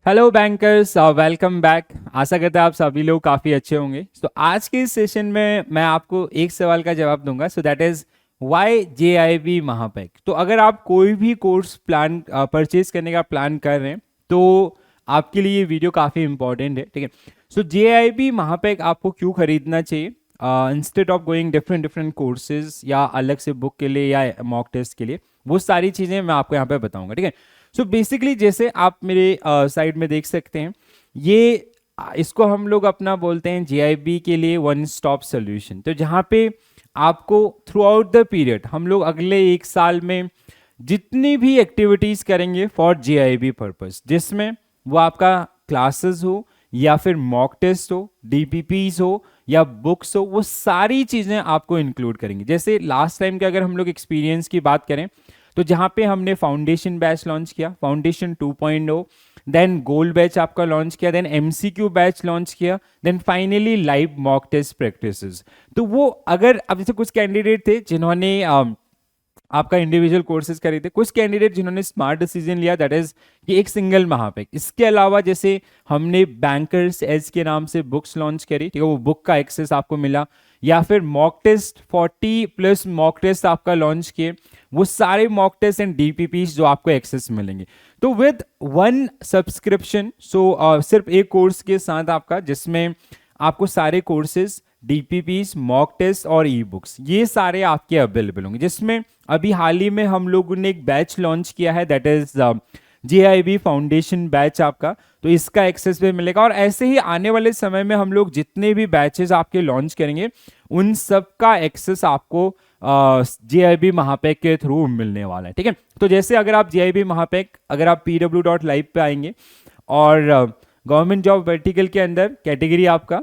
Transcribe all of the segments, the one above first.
Hello bankers, welcome back. आशा करते हैं आप सभी लोग काफ़ी अच्छे होंगे। तो आज के इस सेशन में मैं आपको एक सवाल का जवाब दूंगा, so that is why JIB Mahapack. तो अगर आप कोई भी कोर्स प्लान परचेज करने का प्लान कर रहे हैं तो आपके लिए ये वीडियो काफ़ी इंपॉर्टेंट है, ठीक है। सो JIB महापैक आपको क्यों खरीदना चाहिए instead of going different different courses या अलग से बुक के लिए या मॉक टेस्ट के लिए, वो सारी चीज़ें मैं आपको यहाँ पे बताऊंगा, ठीक है। सो बेसिकली जैसे आप मेरे साइड में देख सकते हैं, ये इसको हम लोग अपना बोलते हैं JIB के लिए वन स्टॉप सोल्यूशन। तो जहाँ पे आपको थ्रू आउट द पीरियड हम लोग अगले एक साल में जितनी भी एक्टिविटीज करेंगे फॉर JIB पर्पस, जिसमें वो आपका क्लासेस हो या फिर मॉक टेस्ट हो, DPPs हो या बुक्स हो, वो सारी चीज़ें आपको इंक्लूड करेंगे। जैसे लास्ट टाइम के अगर हम लोग एक्सपीरियंस की बात करें तो जहाँ पे हमने फाउंडेशन बैच लॉन्च किया, फाउंडेशन 2.0, देन गोल्ड बैच आपका लॉन्च किया, देन MCQ बैच लॉन्च किया, then finally live mock test practices. तो वो अगर अब जैसे कुछ कैंडिडेट थे जिन्होंने आपका इंडिविजुअल कोर्सेज करे थे, कुछ कैंडिडेट जिन्होंने स्मार्ट डिसीजन लिया, दैट इज कि एक सिंगल महापैक। इसके अलावा जैसे हमने बैंकर्स एज के नाम से बुक्स लॉन्च करी, ठीक है, वो बुक का एक्सेस आपको मिला, या फिर मॉक टेस्ट 40+ मॉक टेस्ट आपका लॉन्च किए, वो सारे मॉक टेस्ट एंड DPPs जो आपको एक्सेस मिलेंगे। तो विद वन सब्सक्रिप्शन, सो सिर्फ एक कोर्स के साथ आपका, जिसमें आपको सारे कोर्सेज, DPPs, मॉक टेस्ट और ई बुक्स ये सारे आपके अवेलेबल होंगे। जिसमें अभी हाल ही में हम लोगों ने एक बैच लॉन्च किया है, that is JIB foundation batch आपका, तो इसका एक्सेस भी मिलेगा। और ऐसे ही आने वाले समय में हम लोग जितने भी बैचेस आपके लॉन्च करेंगे उन सब का एक्सेस आपको JIB महापैक के थ्रू मिलने वाला है, ठीक है। तो जैसे अगर आप JIB महापैक, अगर आप pw.live पे आएंगे और गवर्नमेंट जॉब वर्टिकल के अंदर कैटेगरी आपका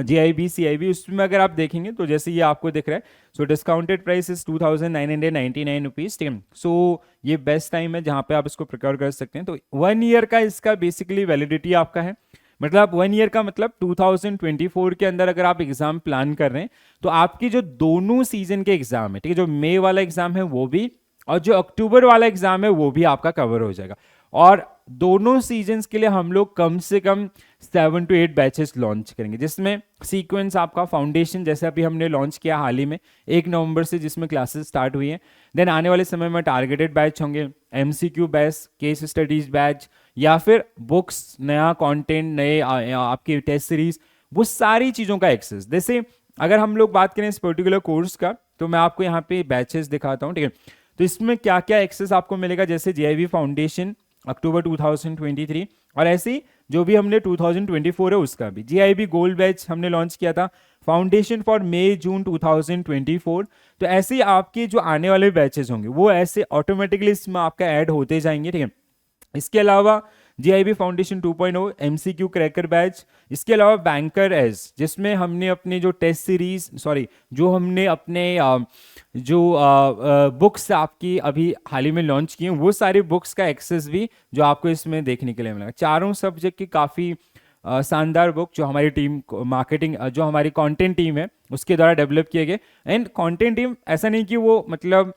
JIB CIB, उसमें अगर आप देखेंगे तो जैसे ये आपको दिख रहा है, सो डिस्काउंटेड प्राइस इज 2999 रुपीज, ठीक है। सो ये बेस्ट टाइम है जहाँ पे आप इसको प्रिक्योर कर सकते हैं। तो 1 ईयर का इसका बेसिकली वैलिडिटी आपका है, मतलब 1 ईयर का मतलब 2024 के अंदर अगर आप एग्जाम प्लान कर रहे हैं तो आपकी जो दोनों सीजन के एग्जाम है, ठीक है, जो मई वाला एग्जाम है वो भी और जो अक्टूबर वाला एग्जाम है वो भी आपका कवर हो जाएगा। और दोनों सीजन्स के लिए हम लोग कम से कम 7 to 8 बैचेस लॉन्च करेंगे, जिसमें सीक्वेंस आपका फाउंडेशन जैसे अभी हमने लॉन्च किया हाल ही में 1 नवंबर से, जिसमें क्लासेस स्टार्ट हुई हैं। देन आने वाले समय में टारगेटेड बैच होंगे, MCQ batch, case studies batch, या फिर बुक्स, नया कंटेंट, नए आपके टेस्ट सीरीज, वो सारी चीज़ों का एक्सेस। जैसे अगर हम लोग बात करें इस पर्टिकुलर कोर्स का, तो मैं आपको यहाँ पे बैचेस दिखाता हूँ, ठीक है। तो इसमें क्या क्या एक्सेस आपको मिलेगा, जैसे JIB फाउंडेशन अक्टूबर 2023, और ऐसे ही जो भी हमने 2024 है उसका भी JIB गोल्ड बैच हमने लॉन्च किया था, फाउंडेशन फॉर मई जून 2024। तो ऐसे ही आपके जो आने वाले बैचेस होंगे वो ऐसे ऑटोमेटिकली इसमें आपका ऐड होते जाएंगे, ठीक है। इसके अलावा JIB foundation 2.0 MCQ cracker batch, इसके अलावा बैंकर एज, जिसमें हमने अपने जो टेस्ट सीरीज, सॉरी, जो हमने अपने जो बुक्स आपकी अभी हाल ही में लॉन्च किए वो सारी बुक्स का एक्सेस भी जो आपको इसमें देखने के लिए मिलेगा। चारों सब्जेक्ट की काफ़ी शानदार बुक जो हमारी टीम मार्केटिंग, जो हमारी कंटेंट टीम है उसके द्वारा डेवलप किए गए। एंड कंटेंट टीम ऐसा नहीं कि वो मतलब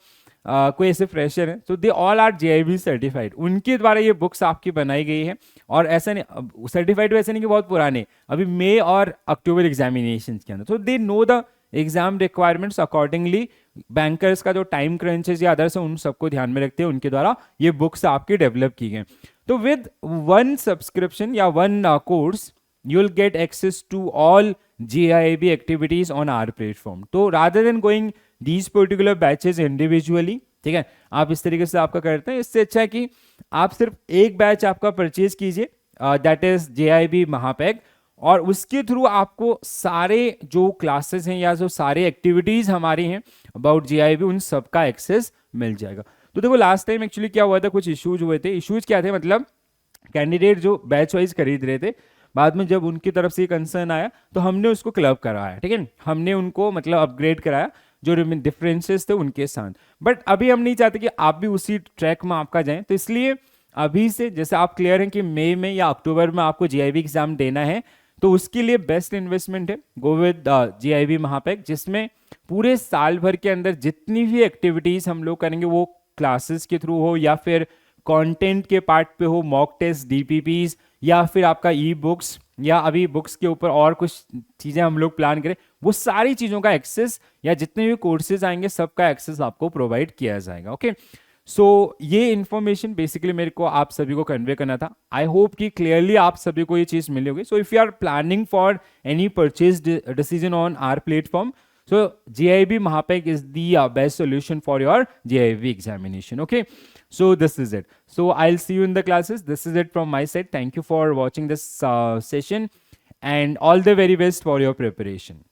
कोई ऐसे फ्रेशर है, तो they all are JIB certified, उनके द्वारा ये बुक्स आपकी बनाई गई है। और ऐसा नहीं सर्टिफाइड, वैसे नहीं कि बहुत पुराने, अभी मई और अक्टूबर एग्जामिनेशन के अंदर, तो they know the exam requirements accordingly. Bankers का जो टाइम क्रंचेस या अदर्स है उन सबको ध्यान में रखते हैं उनके द्वारा ये बुक्स आपकी डेवलप की गई। तो विद वन सब्सक्रिप्शन या one course you will get access to all JIB activities on our platform. तो rather than going these particular batches individually, ठीक है, आप इस तरीके से आपका करते हैं, इससे अच्छा है कि आप सिर्फ एक बैच आपका परचेज कीजिए, दैट इज JIB महापैक, और उसके थ्रू आपको सारे जो क्लासेस हैं या जो सारे एक्टिविटीज हमारी हैं अबाउट JIB उन सब का एक्सेस मिल जाएगा। तो देखो लास्ट टाइम एक्चुअली क्या हुआ था, कुछ इश्यूज हुए थे। इश्यूज क्या थे, मतलब कैंडिडेट जो बैच वाइज खरीद रहे थे, बाद में जब उनकी तरफ से कंसर्न आया तो हमने उसको क्लब कराया, ठीक है, हमने उनको मतलब अपग्रेड कराया जो डिफरेंसेस थे उनके साथ। बट अभी हम नहीं चाहते कि आप भी उसी ट्रैक में आपका जाएं, तो इसलिए अभी से जैसे आप क्लियर हैं कि मई में या अक्टूबर में आपको JIB एग्जाम देना है, तो उसके लिए बेस्ट इन्वेस्टमेंट है गो विद JIB महापैक, जिसमें पूरे साल भर के अंदर जितनी भी एक्टिविटीज हम लोग करेंगे वो क्लासेस के थ्रू हो या फिर कंटेंट के पार्ट पे हो, मॉक टेस्ट, डीपीपीज, या फिर आपका ई बुक्स, या अभी बुक्स के ऊपर और कुछ चीज़ें हम लोग प्लान करें, वो सारी चीज़ों का एक्सेस या जितने भी कोर्सेज आएंगे सबका एक्सेस आपको प्रोवाइड किया जाएगा। ओके, सो ये इन्फॉर्मेशन बेसिकली मेरे को आप सभी को कन्वे करना था। आई होप कि क्लियरली आप सभी को ये चीज़ मिली होगी। So if you are planning for any purchase decision on our platform, so JIB Mahapek is the best solution for your JIB examination. Okay, so this is it. So I'll see you in the classes. This is it from my side. Thank you for watching this session, and all the very best for your preparation.